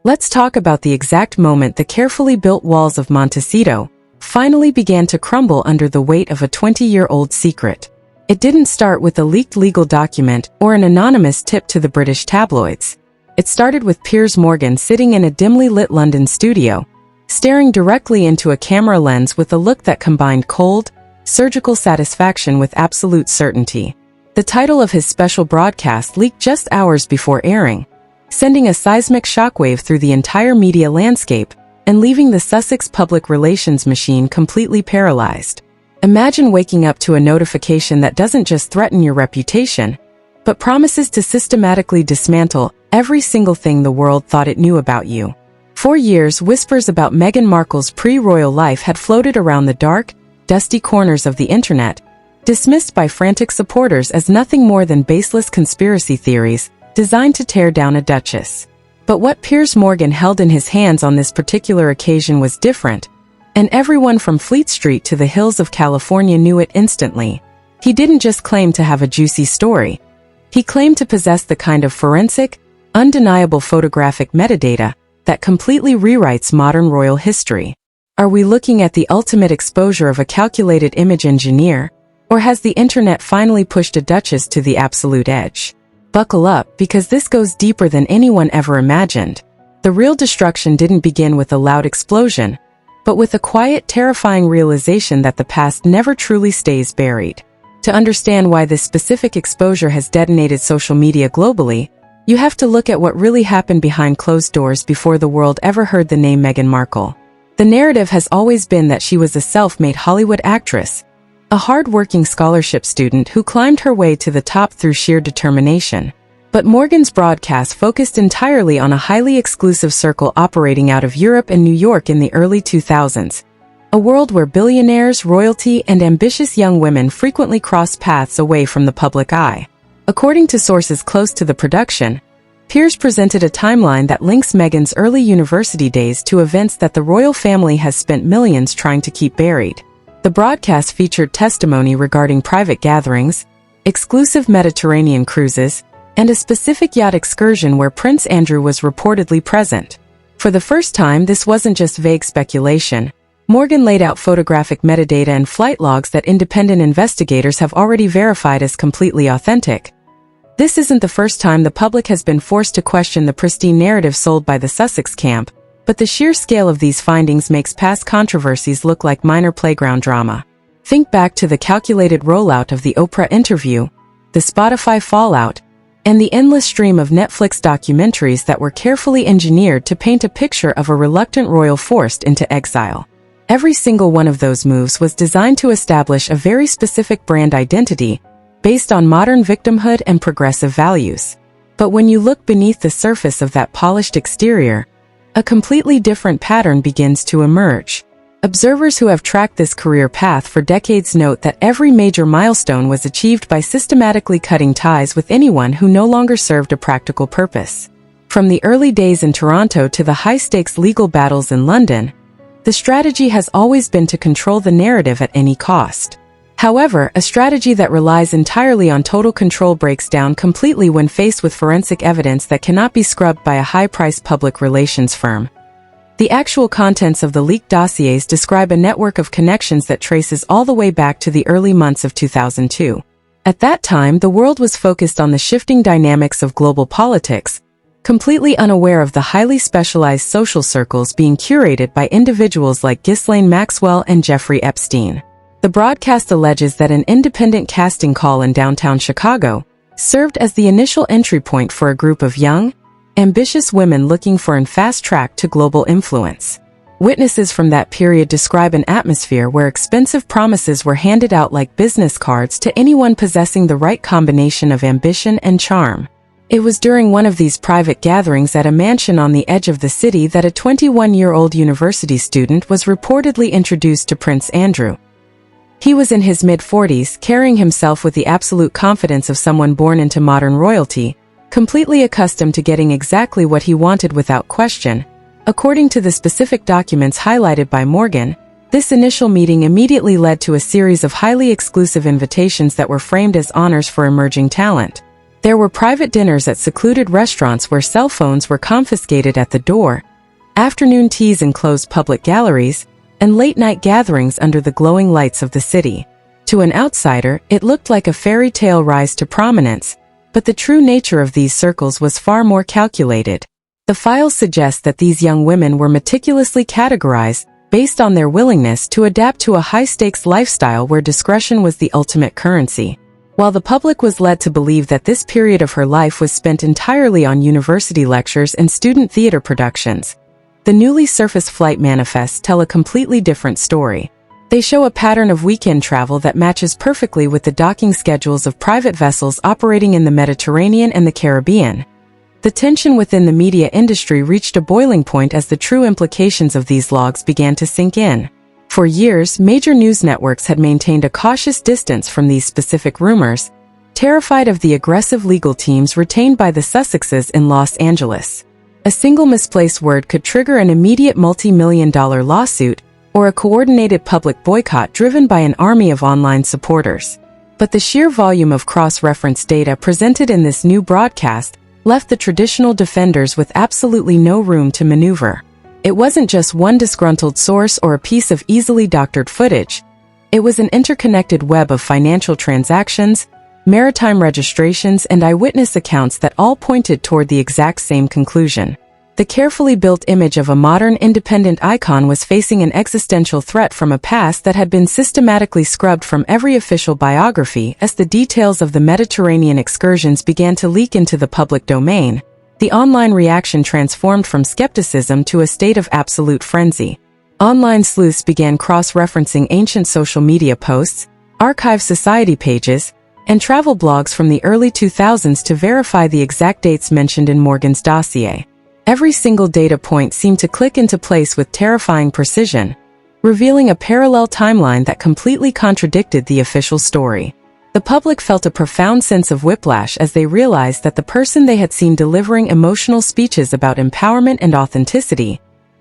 Let's talk about the exact moment the carefully built walls of Montecito finally began to crumble under the weight of a 20-year-old secret. It didn't start with a leaked legal document or an anonymous tip to the British tabloids. It started with Piers Morgan sitting in a dimly lit London studio, staring directly into a camera lens with a look that combined cold, surgical satisfaction with absolute certainty. The title of his special broadcast leaked just hours before airing, sending a seismic shockwave through the entire media landscape and leaving the Sussex public relations machine completely paralyzed. Imagine waking up to a notification that doesn't just threaten your reputation, but promises to systematically dismantle every single thing the world thought it knew about you. For years, whispers about Meghan Markle's pre-royal life had floated around the dark, dusty corners of the internet, dismissed by frantic supporters as nothing more than baseless conspiracy theories designed to tear down a duchess. But what Piers Morgan held in his hands on this particular occasion was different, and everyone from Fleet Street to the hills of California knew it instantly. He didn't just claim to have a juicy story. He claimed to possess the kind of forensic, undeniable photographic metadata that completely rewrites modern royal history. Are we looking at the ultimate exposure of a calculated image engineer, or has the internet finally pushed a duchess to the absolute edge? Buckle up, because this goes deeper than anyone ever imagined. The real destruction didn't begin with a loud explosion, but with a quiet, terrifying realization that the past never truly stays buried. To understand why this specific exposure has detonated social media globally, you have to look at what really happened behind closed doors before the world ever heard the name Meghan Markle. The narrative has always been that she was a self-made Hollywood actress, a hard-working scholarship student who climbed her way to the top through sheer determination. But Morgan's broadcast focused entirely on a highly exclusive circle operating out of Europe and New York in the early 2000s, a world where billionaires, royalty, and ambitious young women frequently crossed paths away from the public eye. According to sources close to the production, Piers presented a timeline that links Meghan's early university days to events that the royal family has spent millions trying to keep buried. The broadcast featured testimony regarding private gatherings, exclusive Mediterranean cruises, and a specific yacht excursion where Prince Andrew was reportedly present. For the first time, this wasn't just vague speculation. Morgan laid out photographic metadata and flight logs that independent investigators have already verified as completely authentic. This isn't the first time the public has been forced to question the pristine narrative sold by the Sussex camp, but the sheer scale of these findings makes past controversies look like minor playground drama. Think back to the calculated rollout of the Oprah interview, the Spotify fallout, and the endless stream of Netflix documentaries that were carefully engineered to paint a picture of a reluctant royal forced into exile. Every single one of those moves was designed to establish a very specific brand identity, based on modern victimhood and progressive values. But when you look beneath the surface of that polished exterior, a completely different pattern begins to emerge. Observers who have tracked this career path for decades note that every major milestone was achieved by systematically cutting ties with anyone who no longer served a practical purpose. From the early days in Toronto to the high-stakes legal battles in London, the strategy has always been to control the narrative at any cost. However, a strategy that relies entirely on total control breaks down completely when faced with forensic evidence that cannot be scrubbed by a high-priced public relations firm. The actual contents of the leaked dossiers describe a network of connections that traces all the way back to the early months of 2002. At that time, the world was focused on the shifting dynamics of global politics, completely unaware of the highly specialized social circles being curated by individuals like Ghislaine Maxwell and Jeffrey Epstein. The broadcast alleges that an independent casting call in downtown Chicago served as the initial entry point for a group of young, ambitious women looking for a fast track to global influence. Witnesses from that period describe an atmosphere where expensive promises were handed out like business cards to anyone possessing the right combination of ambition and charm. It was during one of these private gatherings at a mansion on the edge of the city that a 21-year-old university student was reportedly introduced to Prince Andrew. He was in his mid-40s, carrying himself with the absolute confidence of someone born into modern royalty, completely accustomed to getting exactly what he wanted without question. According to the specific documents highlighted by Morgan, this initial meeting immediately led to a series of highly exclusive invitations that were framed as honors for emerging talent. There were private dinners at secluded restaurants where cell phones were confiscated at the door, afternoon teas in closed public galleries, and late-night gatherings under the glowing lights of the city. To an outsider, it looked like a fairy tale rise to prominence, but the true nature of these circles was far more calculated. The files suggest that these young women were meticulously categorized based on their willingness to adapt to a high-stakes lifestyle where discretion was the ultimate currency. While the public was led to believe that this period of her life was spent entirely on university lectures and student theater productions, the newly surfaced flight manifests tell a completely different story. They show a pattern of weekend travel that matches perfectly with the docking schedules of private vessels operating in the Mediterranean and the Caribbean. The tension within the media industry reached a boiling point as the true implications of these logs began to sink in. For years, major news networks had maintained a cautious distance from these specific rumors, terrified of the aggressive legal teams retained by the Sussexes in Los Angeles. A single misplaced word could trigger an immediate multi-million-dollar lawsuit or a coordinated public boycott driven by an army of online supporters. But the sheer volume of cross-reference data presented in this new broadcast left the traditional defenders with absolutely no room to maneuver. It wasn't just one disgruntled source or a piece of easily doctored footage. It was an interconnected web of financial transactions, maritime registrations, and eyewitness accounts that all pointed toward the exact same conclusion. The carefully built image of a modern independent icon was facing an existential threat from a past that had been systematically scrubbed from every official biography as the details of the Mediterranean excursions began to leak into the public domain. The online reaction transformed from skepticism to a state of absolute frenzy. Online sleuths began cross-referencing ancient social media posts, archived society pages, and travel blogs from the early 2000s to verify the exact dates mentioned in Morgan's dossier. Every single data point seemed to click into place with terrifying precision, revealing a parallel timeline that completely contradicted the official story. The public felt a profound sense of whiplash as they realized that the person they had seen delivering emotional speeches about empowerment and authenticity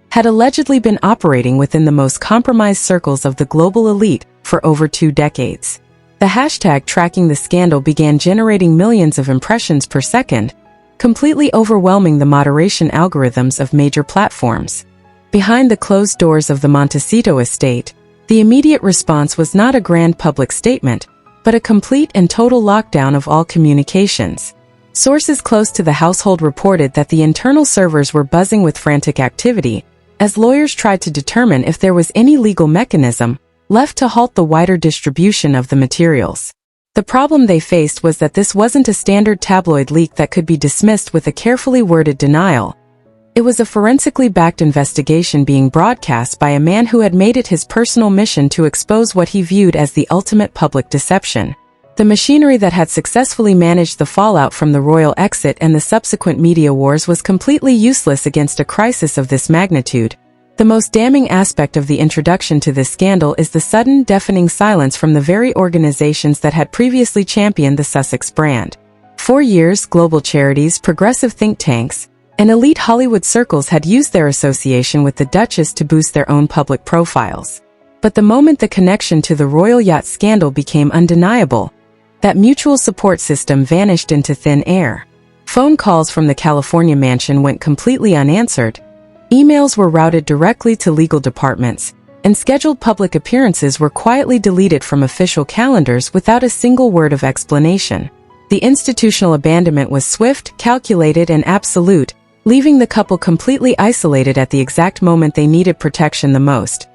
had allegedly been operating within the most compromised circles of the global elite for over 2 decades. The hashtag tracking the scandal began generating millions of impressions per second, completely overwhelming the moderation algorithms of major platforms. Behind the closed doors of the Montecito estate, the immediate response was not a grand public statement, but a complete and total lockdown of all communications. Sources close to the household reported that the internal servers were buzzing with frantic activity, as lawyers tried to determine if there was any legal mechanism left to halt the wider distribution of the materials. The problem they faced was that this wasn't a standard tabloid leak that could be dismissed with a carefully worded denial. It was a forensically backed investigation being broadcast by a man who had made it his personal mission to expose what he viewed as the ultimate public deception. The machinery that had successfully managed the fallout from the royal exit and the subsequent media wars was completely useless against a crisis of this magnitude. The most damning aspect of the introduction to this scandal is the sudden, deafening silence from the very organizations that had previously championed the Sussex brand. For years, global charities, progressive think tanks, and elite Hollywood circles had used their association with the Duchess to boost their own public profiles. But the moment the connection to the royal yacht scandal became undeniable, that mutual support system vanished into thin air. Phone calls from the California mansion went completely unanswered, emails were routed directly to legal departments, and scheduled public appearances were quietly deleted from official calendars without a single word of explanation. The institutional abandonment was swift, calculated, and absolute, leaving the couple completely isolated at the exact moment they needed protection the most.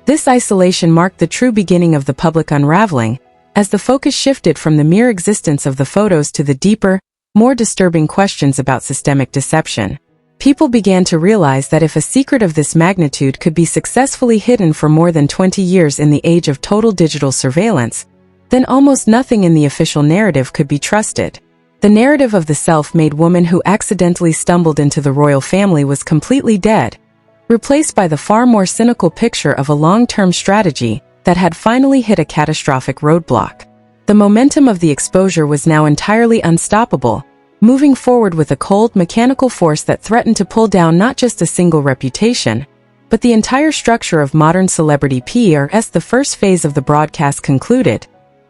This isolation marked the true beginning of the public unraveling, as the focus shifted from the mere existence of the photos to the deeper, more disturbing questions about systemic deception. People began to realize that if a secret of this magnitude could be successfully hidden for more than 20 years in the age of total digital surveillance, then almost nothing in the official narrative could be trusted. The narrative of the self-made woman who accidentally stumbled into the royal family was completely dead, replaced by the far more cynical picture of a long-term strategy that had finally hit a catastrophic roadblock. The momentum of the exposure was now entirely unstoppable, moving forward with a cold, mechanical force that threatened to pull down not just a single reputation, but the entire structure of modern celebrity PR. As the first phase of the broadcast concluded,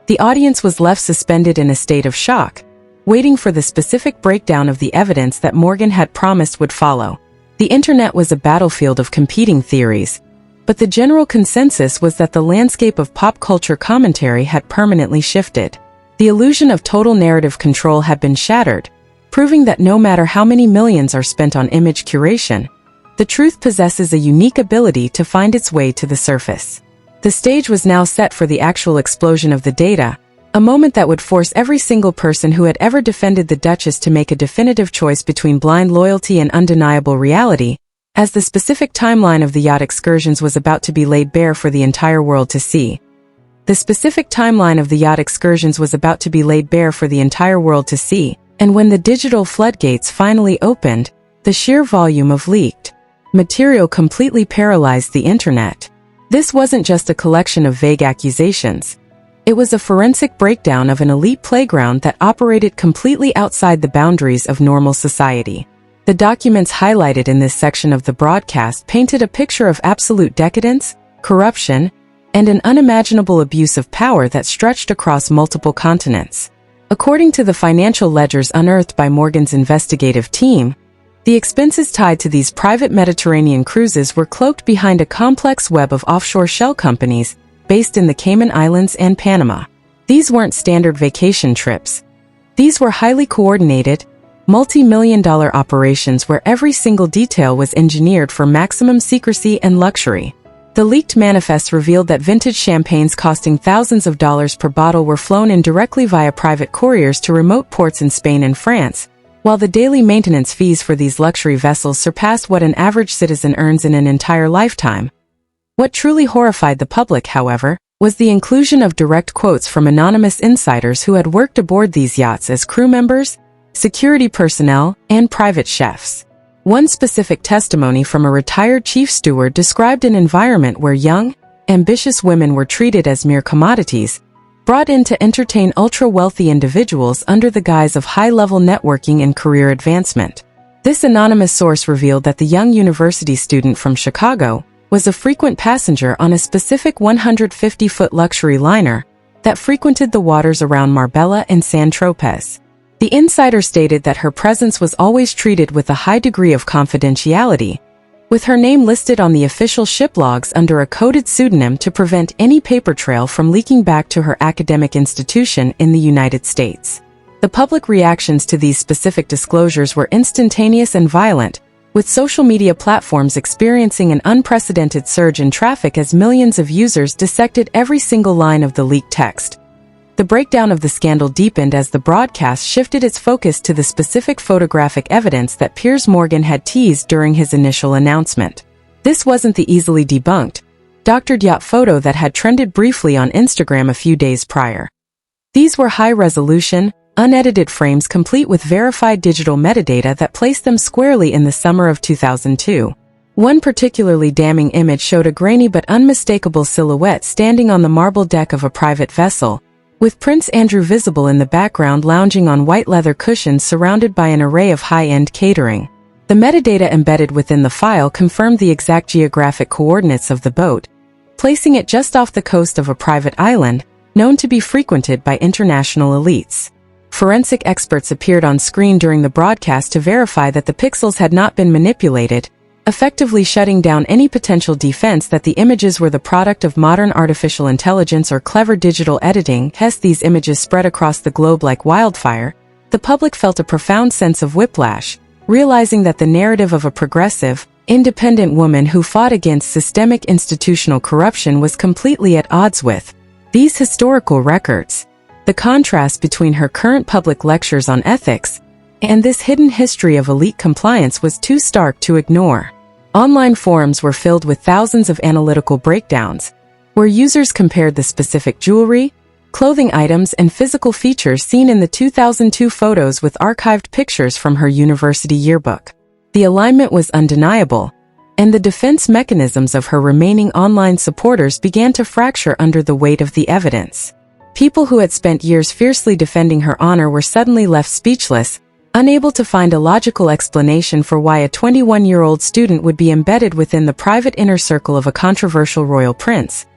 the audience was left suspended in a state of shock, waiting for the specific breakdown of the evidence that Morgan had promised would follow. The internet was a battlefield of competing theories, but the general consensus was that the landscape of pop culture commentary had permanently shifted. The illusion of total narrative control had been shattered, proving that no matter how many millions are spent on image curation, the truth possesses a unique ability to find its way to the surface. The stage was now set for the actual explosion of the data, a moment that would force every single person who had ever defended the Duchess to make a definitive choice between blind loyalty and undeniable reality, as the specific timeline of the yacht excursions was about to be laid bare for the entire world to see. The specific timeline of the yacht excursions was about to be laid bare for the entire world to see, and when the digital floodgates finally opened, the sheer volume of leaked material completely paralyzed the internet. This wasn't just a collection of vague accusations. It was a forensic breakdown of an elite playground that operated completely outside the boundaries of normal society. The documents highlighted in this section of the broadcast painted a picture of absolute decadence, corruption, and an unimaginable abuse of power that stretched across multiple continents. According to the financial ledgers unearthed by Morgan's investigative team, the expenses tied to these private Mediterranean cruises were cloaked behind a complex web of offshore shell companies based in the Cayman Islands and Panama. These weren't standard vacation trips. These were highly coordinated, multi-million-dollar operations where every single detail was engineered for maximum secrecy and luxury. The leaked manifests revealed that vintage champagnes costing thousands of dollars per bottle were flown in directly via private couriers to remote ports in Spain and France, while the daily maintenance fees for these luxury vessels surpassed what an average citizen earns in an entire lifetime. What truly horrified the public, however, was the inclusion of direct quotes from anonymous insiders who had worked aboard these yachts as crew members, security personnel, and private chefs. One specific testimony from a retired chief steward described an environment where young, ambitious women were treated as mere commodities, brought in to entertain ultra-wealthy individuals under the guise of high-level networking and career advancement. This anonymous source revealed that the young university student from Chicago was a frequent passenger on a specific 150-foot luxury liner that frequented the waters around Marbella and San Tropez. The insider stated that her presence was always treated with a high degree of confidentiality, with her name listed on the official ship logs under a coded pseudonym to prevent any paper trail from leaking back to her academic institution in the United States. The public reactions to these specific disclosures were instantaneous and violent, with social media platforms experiencing an unprecedented surge in traffic as millions of users dissected every single line of the leaked text. The breakdown of the scandal deepened as the broadcast shifted its focus to the specific photographic evidence that Piers Morgan had teased during his initial announcement. This wasn't the easily debunked, doctored yacht photo that had trended briefly on Instagram a few days prior. These were high-resolution, unedited frames complete with verified digital metadata that placed them squarely in the summer of 2002. One particularly damning image showed a grainy but unmistakable silhouette standing on the marble deck of a private vessel, with Prince Andrew visible in the background lounging on white leather cushions surrounded by an array of high-end catering. The metadata embedded within the file confirmed the exact geographic coordinates of the boat, placing it just off the coast of a private island, known to be frequented by international elites. Forensic experts appeared on screen during the broadcast to verify that the pixels had not been manipulated, effectively shutting down any potential defense that the images were the product of modern artificial intelligence or clever digital editing. As these images spread across the globe like wildfire, the public felt a profound sense of whiplash, realizing that the narrative of a progressive, independent woman who fought against systemic institutional corruption was completely at odds with these historical records. The contrast between her current public lectures on ethics and this hidden history of elite compliance was too stark to ignore. Online forums were filled with thousands of analytical breakdowns, where users compared the specific jewelry, clothing items, and physical features seen in the 2002 photos with archived pictures from her university yearbook. The alignment was undeniable, and the defense mechanisms of her remaining online supporters began to fracture under the weight of the evidence. People who had spent years fiercely defending her honor were suddenly left speechless, unable to find a logical explanation for why a 21-year-old student would be embedded within the private inner circle of a controversial royal prince.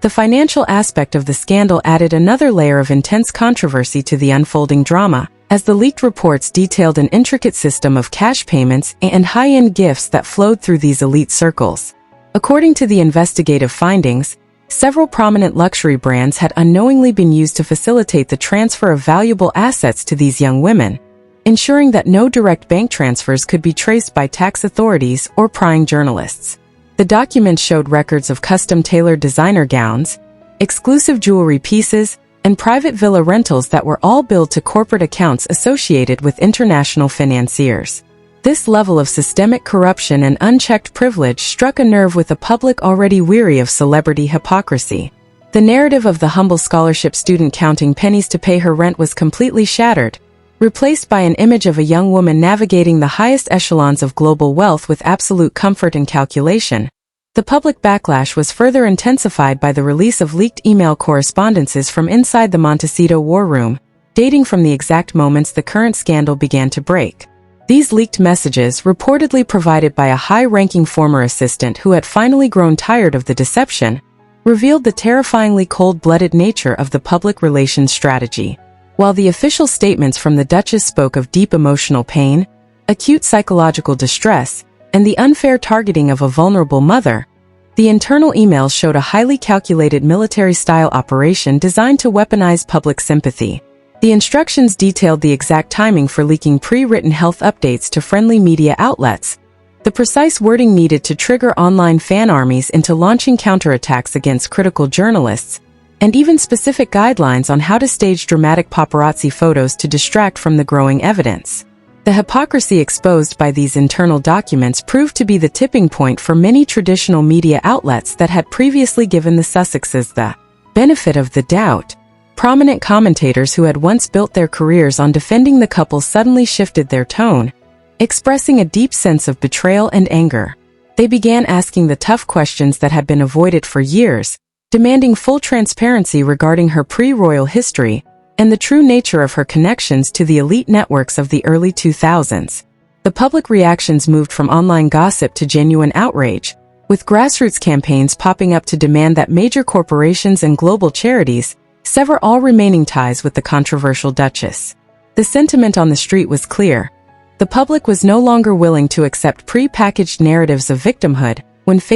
The financial aspect of the scandal added another layer of intense controversy to the unfolding drama, as the leaked reports detailed an intricate system of cash payments and high-end gifts that flowed through these elite circles. According to the investigative findings, several prominent luxury brands had unknowingly been used to facilitate the transfer of valuable assets to these young women, ensuring that no direct bank transfers could be traced by tax authorities or prying journalists. The documents showed records of custom-tailored designer gowns, exclusive jewelry pieces, and private villa rentals that were all billed to corporate accounts associated with international financiers. This level of systemic corruption and unchecked privilege struck a nerve with a public already weary of celebrity hypocrisy. The narrative of the humble scholarship student counting pennies to pay her rent was completely shattered, replaced by an image of a young woman navigating the highest echelons of global wealth with absolute comfort and calculation. The public backlash was further intensified by the release of leaked email correspondences from inside the Montecito war room, dating from the exact moments the current scandal began to break. These leaked messages, reportedly provided by a high-ranking former assistant who had finally grown tired of the deception, revealed the terrifyingly cold-blooded nature of the public relations strategy. While the official statements from the Duchess spoke of deep emotional pain, acute psychological distress, and the unfair targeting of a vulnerable mother, the internal emails showed a highly calculated military-style operation designed to weaponize public sympathy. The instructions detailed the exact timing for leaking pre-written health updates to friendly media outlets, the precise wording needed to trigger online fan armies into launching counterattacks against critical journalists, and even specific guidelines on how to stage dramatic paparazzi photos to distract from the growing evidence. The hypocrisy exposed by these internal documents proved to be the tipping point for many traditional media outlets that had previously given the Sussexes the benefit of the doubt. Prominent commentators who had once built their careers on defending the couple suddenly shifted their tone, expressing a deep sense of betrayal and anger. They began asking the tough questions that had been avoided for years, demanding full transparency regarding her pre-royal history and the true nature of her connections to the elite networks of the early 2000s. The public reactions moved from online gossip to genuine outrage, with grassroots campaigns popping up to demand that major corporations and global charities sever all remaining ties with the controversial Duchess. The sentiment on the street was clear. The public was no longer willing to accept pre-packaged narratives of victimhood when faced